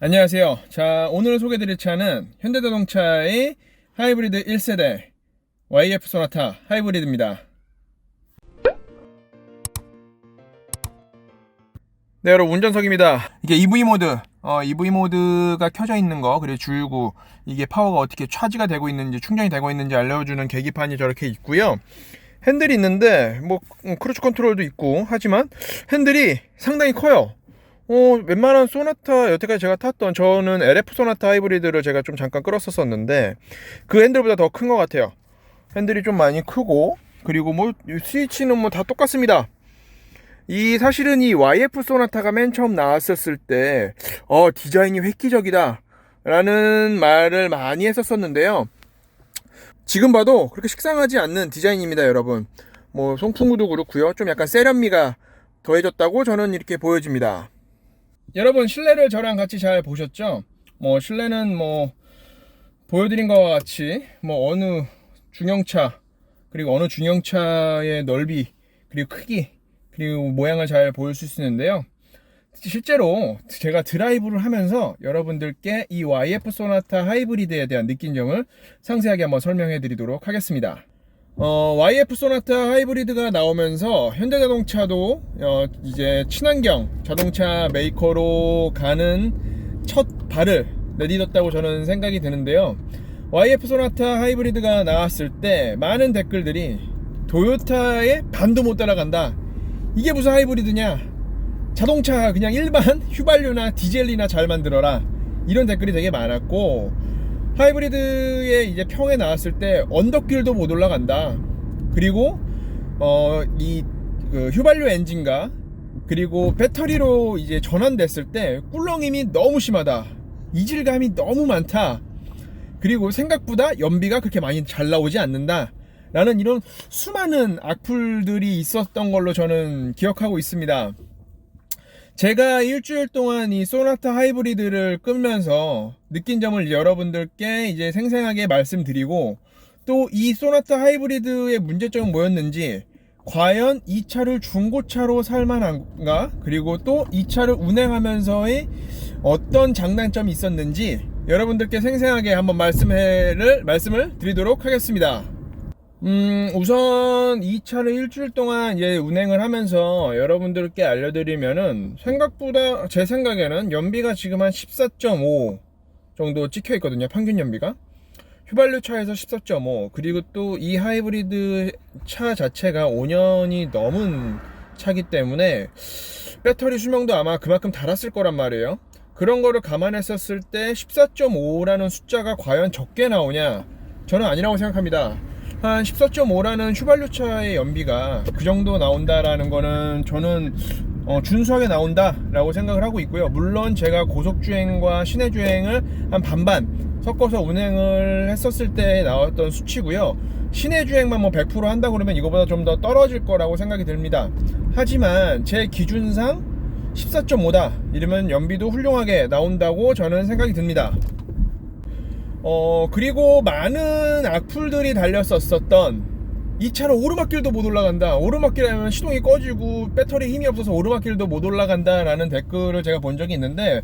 안녕하세요. 자, 오늘 소개드릴 차는 현대자동차의 하이브리드 1세대 YF 소나타 하이브리드입니다. 네, 여러분, 운전석입니다. 이게 EV 모드, EV 모드가 켜져 있는 거, 그리고 줄고 이게 파워가 어떻게 차지가 되고 있는지, 충전이 되고 있는지 알려주는 계기판이 저렇게 있고요. 핸들이 있는데 뭐 크루즈 컨트롤도 있고 하지만 핸들이 상당히 커요. 웬만한 소나타, 여태까지 제가 탔던, 저는 LF 소나타 하이브리드를 제가 좀 잠깐 끌었었는데 그 핸들보다 더 큰 것 같아요. 핸들이 좀 많이 크고, 그리고 뭐 스위치는 뭐 다 똑같습니다. 사실은 이 YF 소나타가 맨 처음 나왔었을 때 디자인이 획기적이다 라는 말을 많이 했었는데요. 지금 봐도 그렇게 식상하지 않는 디자인입니다, 여러분. 뭐 송풍구도 그렇고요. 좀 약간 세련미가 더해졌다고 저는 이렇게 보여집니다. 여러분, 실내를 저랑 같이 잘 보셨죠? 실내는 보여드린 것과 같이 어느 중형차, 그리고 어느 중형차의 넓이, 그리고 크기, 그리고 모양을 잘 보일 수 있는데요. 실제로 제가 드라이브를 하면서 여러분들께 이 YF 소나타 하이브리드에 대한 느낀 점을 상세하게 한번 설명해 드리도록 하겠습니다. YF 소나타 하이브리드가 나오면서 현대자동차도 이제 친환경 자동차 메이커로 가는 첫 발을 내딛었다고 저는 생각이 드는데요. YF 소나타 하이브리드가 나왔을 때 많은 댓글들이 도요타의 반도 못 따라간다, 이게 무슨 하이브리드냐, 자동차 그냥 일반 휘발유나 디젤이나 잘 만들어라, 이런 댓글이 되게 많았고, 하이브리드의 이제 평에 나왔을 때 언덕길도 못 올라간다, 그리고 휘발유 엔진과 그리고 배터리로 이제 전환됐을 때 꿀렁임이 너무 심하다, 이질감이 너무 많다, 그리고 생각보다 연비가 그렇게 많이 잘 나오지 않는다 라는 이런 수많은 악플들이 있었던 걸로 저는 기억하고 있습니다. 제가 일주일 동안 이 소나타 하이브리드를 끌면서 느낀 점을 여러분들께 이제 생생하게 말씀드리고, 또 이 소나타 하이브리드의 문제점은 뭐였는지, 과연 이 차를 중고차로 살만한가, 그리고 또 이 차를 운행하면서의 어떤 장단점이 있었는지 여러분들께 생생하게 한번 말씀을 드리도록 하겠습니다. 우선 이 차를 일주일 동안 운행을 하면서 여러분들께 알려드리면은, 생각보다 제 생각에는 연비가 지금 한 14.5 정도 찍혀 있거든요. 평균 연비가. 휘발유 차에서 14.5, 그리고 또 이 하이브리드 차 자체가 5년이 넘은 차기 때문에 배터리 수명도 아마 그만큼 달았을 거란 말이에요. 그런 거를 감안했었을 때 14.5라는 숫자가 과연 적게 나오냐? 저는 아니라고 생각합니다. 한 14.5라는 휘발유차의 연비가 그 정도 나온다라는 거는 저는 준수하게 나온다라고 생각을 하고 있고요. 물론 제가 고속주행과 시내주행을 한 반반 섞어서 운행을 했었을 때 나왔던 수치고요. 시내주행만 100% 한다 그러면 이거보다 좀 더 떨어질 거라고 생각이 듭니다. 하지만 제 기준상 14.5다 이러면 연비도 훌륭하게 나온다고 저는 생각이 듭니다. 그리고 많은 악플들이 달렸었던, 이 차로 오르막길도 못 올라간다, 오르막길하면 시동이 꺼지고 배터리 힘이 없어서 오르막길도 못 올라간다 라는 댓글을 제가 본 적이 있는데,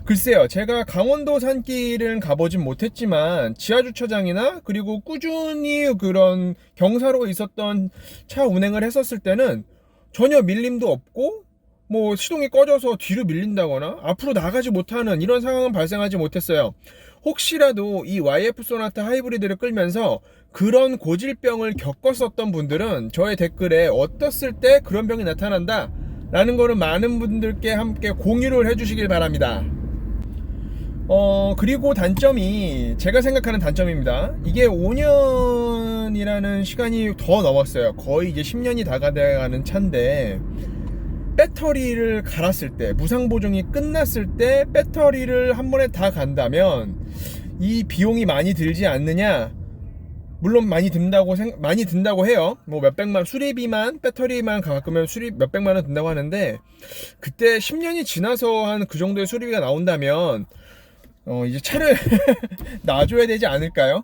글쎄요, 제가 강원도 산길은 가보진 못했지만 지하주차장이나 그리고 꾸준히 그런 경사로가 있었던 차 운행을 했었을 때는 전혀 밀림도 없고, 시동이 꺼져서 뒤로 밀린다거나 앞으로 나가지 못하는 이런 상황은 발생하지 못했어요. 혹시라도 이 YF 소나타 하이브리드를 끌면서 그런 고질병을 겪었었던 분들은 저의 댓글에 어떻을 때 그런 병이 나타난다 라는 거를 많은 분들께 함께 공유를 해주시길 바랍니다. 그리고 단점이, 제가 생각하는 단점입니다. 이게 5년이라는 시간이 더 넘었어요. 거의 이제 10년이 다가가는 차인데, 배터리를 갈았을 때, 무상보증이 끝났을 때 배터리를 한 번에 다 간다면 이 비용이 많이 들지 않느냐? 물론 많이 든다고 해요. 몇백만, 수리비만, 배터리만 가면 수리 몇백만 원 든다고 하는데, 그때 10년이 지나서 한 그 정도의 수리비가 나온다면 이제 차를 놔줘야 되지 않을까요?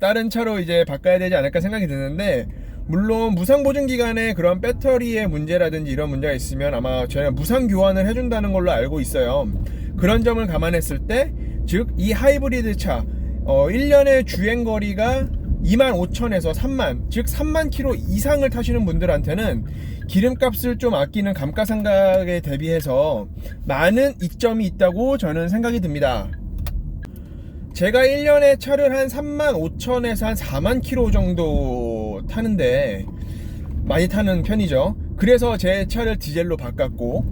다른 차로 이제 바꿔야 되지 않을까 생각이 드는데, 물론 무상보증 기간에 그런 배터리의 문제라든지 이런 문제가 있으면 아마 저희가 무상 교환을 해준다는 걸로 알고 있어요. 그런 점을 감안했을 때, 즉 이 하이브리드 차 1년의 주행거리가 25,000에서 3만, 즉 3만 킬로 이상을 타시는 분들한테는 기름값을 좀 아끼는 감가상각에 대비해서 많은 이점이 있다고 저는 생각이 듭니다. 제가 1년에 차를 한 35,000에서 한 4만 킬로 정도 타는데 많이 타는 편이죠. 그래서 제 차를 디젤로 바꿨고,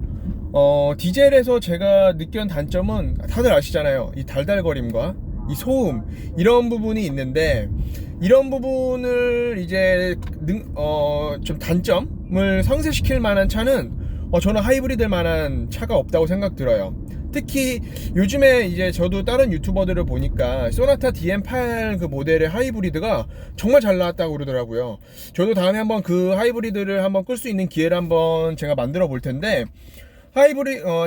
디젤에서 제가 느꼈던 단점은 다들 아시잖아요. 이 달달거림과 이 소음, 이런 부분이 있는데, 이런 부분을 이제 좀 단점을 상쇄시킬 만한 차는 저는 하이브리드 만한 차가 없다고 생각 들어요. 특히 요즘에 이제 저도 다른 유튜버들을 보니까 소나타 DM8 그 모델의 하이브리드가 정말 잘 나왔다고 그러더라고요. 저도 다음에 한번 그 하이브리드를 한번 끌 수 있는 기회를 한번 제가 만들어 볼 텐데,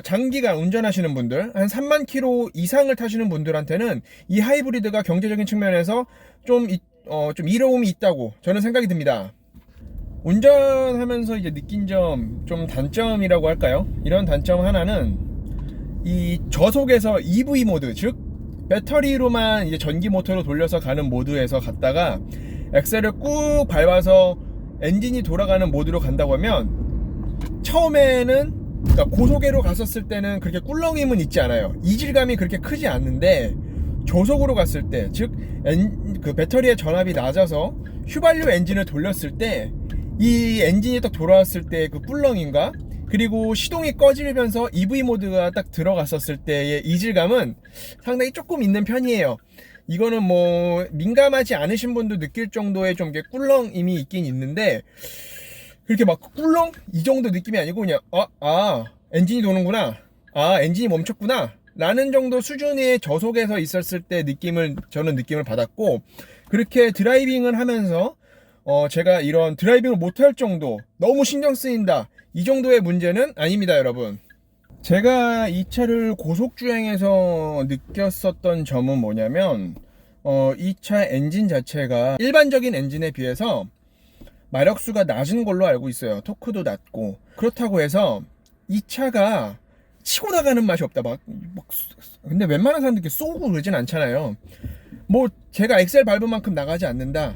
장기간 운전하시는 분들, 한 3만 킬로 이상을 타시는 분들한테는 이 하이브리드가 경제적인 측면에서 좀 이로움이 있다고 저는 생각이 듭니다. 운전하면서 이제 느낀 좀 단점이라고 할까요? 이런 단점 하나는 이 저속에서 EV 모드, 즉 배터리로만 이제 전기 모터로 돌려서 가는 모드에서 갔다가 엑셀을 꾹 밟아서 엔진이 돌아가는 모드로 간다고 하면, 처음에는 그러니까 고속으로 갔었을 때는 그렇게 꿀렁임은 있지 않아요. 이질감이 그렇게 크지 않는데, 저속으로 갔을 때, 즉 그 배터리의 전압이 낮아서 휘발유 엔진을 돌렸을 때 이 엔진이 딱 돌아왔을 때 그 꿀렁임과, 그리고 시동이 꺼지면서 EV 모드가 딱 들어갔었을 때의 이질감은 상당히 조금 있는 편이에요. 이거는 뭐 민감하지 않으신 분도 느낄 정도의 좀 꿀렁임이 있긴 있는데, 그렇게 막 꿀렁? 이 정도 느낌이 아니고 그냥 엔진이 도는구나, 엔진이 멈췄구나 라는 정도 수준의 저속에서 있었을 때 저는 느낌을 받았고, 그렇게 드라이빙을 하면서 제가 이런 드라이빙을 못할 정도, 너무 신경 쓰인다, 이 정도의 문제는 아닙니다, 여러분. 제가 이 차를 고속주행에서 느꼈었던 점은 뭐냐면, 이 차 엔진 자체가 일반적인 엔진에 비해서 마력수가 낮은 걸로 알고 있어요. 토크도 낮고. 그렇다고 해서 이 차가 치고 나가는 맛이 없다. 근데 웬만한 사람들이 쏘고 그러진 않잖아요. 뭐 제가 엑셀 밟은 만큼 나가지 않는다,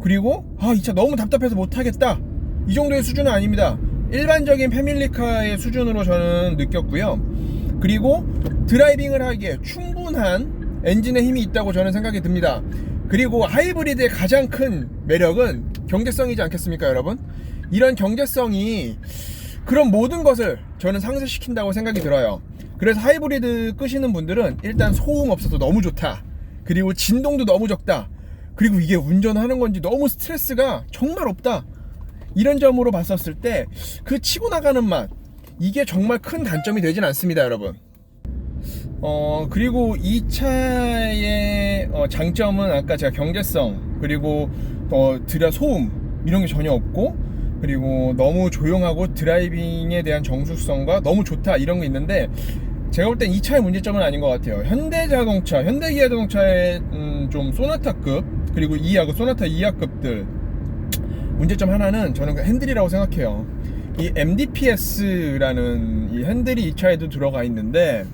그리고 이 차 너무 답답해서 못하겠다, 이 정도의 수준은 아닙니다. 일반적인 패밀리카의 수준으로 저는 느꼈고요. 그리고 드라이빙을 하기에 충분한 엔진의 힘이 있다고 저는 생각이 듭니다. 그리고 하이브리드의 가장 큰 매력은 경제성이지 않겠습니까, 여러분? 이런 경제성이 그런 모든 것을 저는 상쇄시킨다고 생각이 들어요. 그래서 하이브리드 끄시는 분들은 일단 소음 없어서 너무 좋다, 그리고 진동도 너무 적다, 그리고 이게 운전하는 건지 너무 스트레스가 정말 없다, 이런 점으로 봤었을 때 그 치고 나가는 맛, 이게 정말 큰 단점이 되진 않습니다, 여러분. 그리고 이 차의 장점은 아까 제가 경제성, 그리고 소음 이런 게 전혀 없고, 그리고 너무 조용하고 드라이빙에 대한 정숙성과 너무 좋다, 이런 게 있는데, 제가 볼 땐 이 차의 문제점은 아닌 것 같아요. 현대기아자동차의 좀 소나타급, 그리고 소나타 이하급들 문제점 하나는 저는 핸들이라고 생각해요. 이 MDPS라는 이 핸들이 이 차에도 들어가 있는데,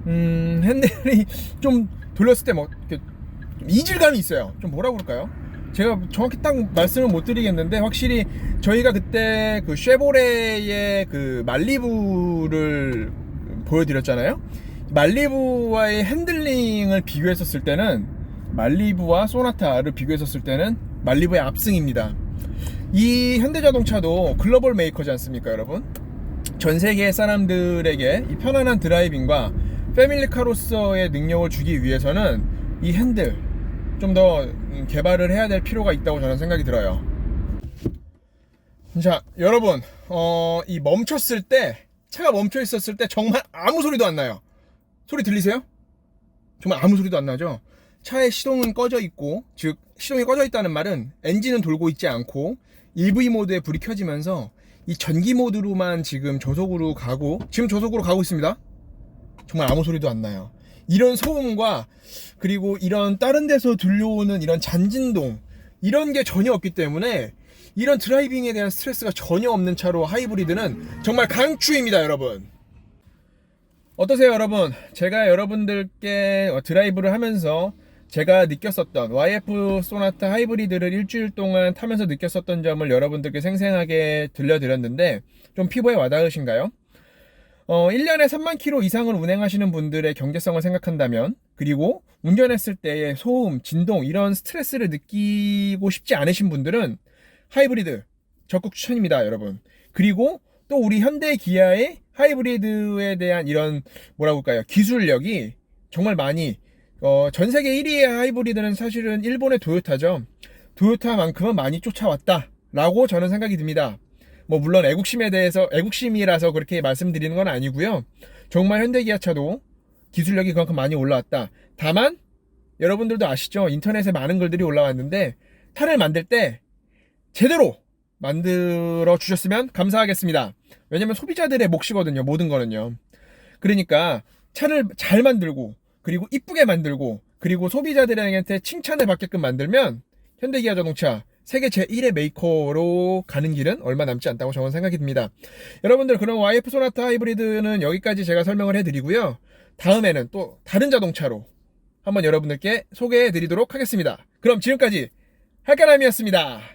핸들이 좀 돌렸을 때 이질감이 있어요. 좀 뭐라고 그럴까요? 제가 정확히 딱 말씀을 못 드리겠는데, 확실히 저희가 그때 그 쉐보레의 그 말리부를 보여드렸잖아요. 말리부와의 핸들링을 비교했었을 때는, 말리부와 소나타를 비교했었을 때는 말리부의 압승입니다. 이 현대자동차도 글로벌 메이커지 않습니까, 여러분? 전 세계 사람들에게 이 편안한 드라이빙과 패밀리카로서의 능력을 주기 위해서는 이 핸들 좀 더 개발을 해야 될 필요가 있다고 저는 생각이 들어요. 자, 여러분, 이 차가 멈춰 있었을 때 정말 아무 소리도 안 나요. 소리 들리세요? 정말 아무 소리도 안 나죠? 차의 시동은 꺼져 있고, 즉 시동이 꺼져 있다는 말은 엔진은 돌고 있지 않고 EV 모드에 불이 켜지면서 이 전기 모드로만 지금 저속으로 가고 있습니다. 정말 아무 소리도 안 나요. 이런 소음과, 그리고 이런 다른 데서 들려오는 이런 잔진동, 이런 게 전혀 없기 때문에 이런 드라이빙에 대한 스트레스가 전혀 없는 차로 하이브리드는 정말 강추입니다, 여러분. 어떠세요, 여러분? 제가 여러분들께 드라이브를 하면서 제가 느꼈었던 YF 소나타 하이브리드를 일주일 동안 타면서 느꼈었던 점을 여러분들께 생생하게 들려드렸는데 좀 피부에 와닿으신가요? 1년에 3만 킬로 이상을 운행하시는 분들의 경제성을 생각한다면, 그리고 운전했을 때의 소음, 진동, 이런 스트레스를 느끼고 싶지 않으신 분들은 하이브리드 적극 추천입니다, 여러분. 그리고 또 우리 현대 기아의 하이브리드에 대한 이런 뭐라고 할까요? 기술력이 정말 많이 전 세계 1위의 하이브리드는 사실은 일본의 도요타죠. 도요타만큼은 많이 쫓아왔다라고 저는 생각이 듭니다. 뭐 물론 애국심이라서 그렇게 말씀드리는 건 아니고요. 정말 현대기아차도 기술력이 그만큼 많이 올라왔다. 다만 여러분들도 아시죠? 인터넷에 많은 글들이 올라왔는데 차를 만들 때 제대로 만들어 주셨으면 감사하겠습니다. 왜냐면 소비자들의 몫이거든요. 모든 거는요. 그러니까 차를 잘 만들고, 그리고 이쁘게 만들고, 그리고 소비자들한테 칭찬을 받게끔 만들면 현대기아자동차 세계 제1의 메이커로 가는 길은 얼마 남지 않다고 저는 생각이 듭니다. 여러분들, 그럼 YF 소나타 하이브리드는 여기까지 제가 설명을 해드리고요. 다음에는 또 다른 자동차로 한번 여러분들께 소개해 드리도록 하겠습니다. 그럼 지금까지 할까남이었습니다.